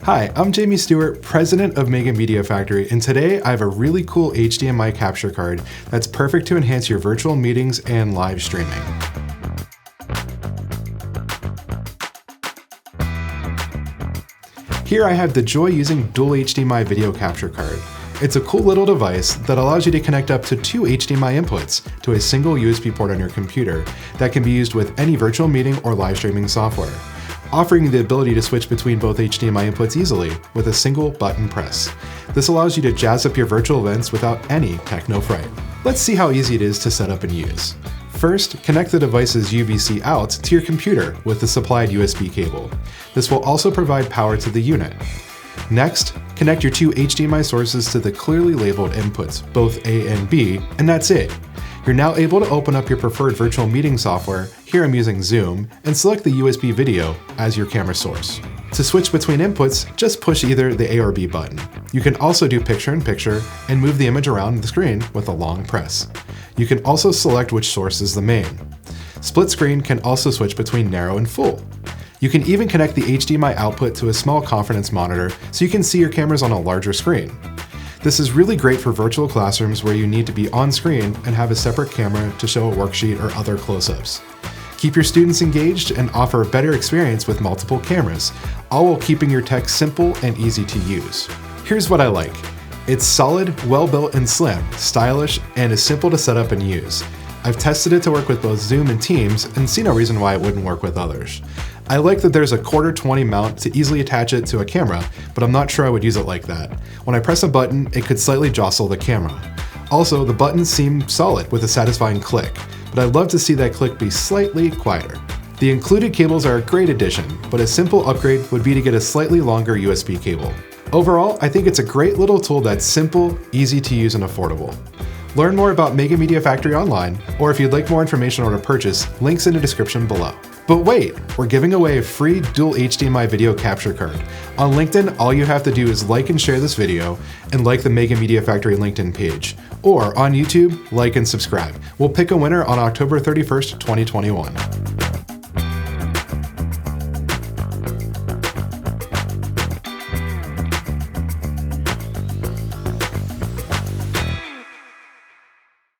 Hi, I'm Jamie Stewart, president of Mega Media Factory, and today I have a really cool HDMI capture card that's perfect to enhance your virtual meetings and live streaming. Here I have the Joyusing Dual HDMI Video Capture card. It's a cool little device that allows you to connect up to 2 HDMI inputs to a single USB port on your computer that can be used with any virtual meeting or live streaming software, offering you the ability to switch between both HDMI inputs easily with a single button press. This allows you to jazz up your virtual events without any techno fright. Let's see how easy it is to set up and use. First, connect the device's UVC out to your computer with the supplied USB cable. This will also provide power to the unit. Next, connect your 2 HDMI sources to the clearly labeled inputs, both A and B, and that's it. You're now able to open up your preferred virtual meeting software, here I'm using Zoom, and select the USB video as your camera source. To switch between inputs, just push either the A or B button. You can also do picture-in-picture and move the image around the screen with a long press. You can also select which source is the main. Split screen can also switch between narrow and full. You can even connect the HDMI output to a small conference monitor so you can see your cameras on a larger screen. This is really great for virtual classrooms where you need to be on screen and have a separate camera to show a worksheet or other close-ups. Keep your students engaged and offer a better experience with multiple cameras, all while keeping your tech simple and easy to use. Here's what I like. It's solid, well-built and slim, stylish, and is simple to set up and use. I've tested it to work with both Zoom and Teams and see no reason why it wouldn't work with others. I like that there's a 1/4-20 mount to easily attach it to a camera, but I'm not sure I would use it like that. When I press a button, it could slightly jostle the camera. Also, the buttons seem solid with a satisfying click, but I'd love to see that click be slightly quieter. The included cables are a great addition, but a simple upgrade would be to get a slightly longer USB cable. Overall, I think it's a great little tool that's simple, easy to use, and affordable. Learn more about Mega Media Factory online, or if you'd like more information on a purchase, links in the description below. But wait, we're giving away a free Dual HDMI Video Capture card. On LinkedIn, all you have to do is like and share this video, and like the Mega Media Factory LinkedIn page. Or on YouTube, like and subscribe. We'll pick a winner on October 31st, 2021.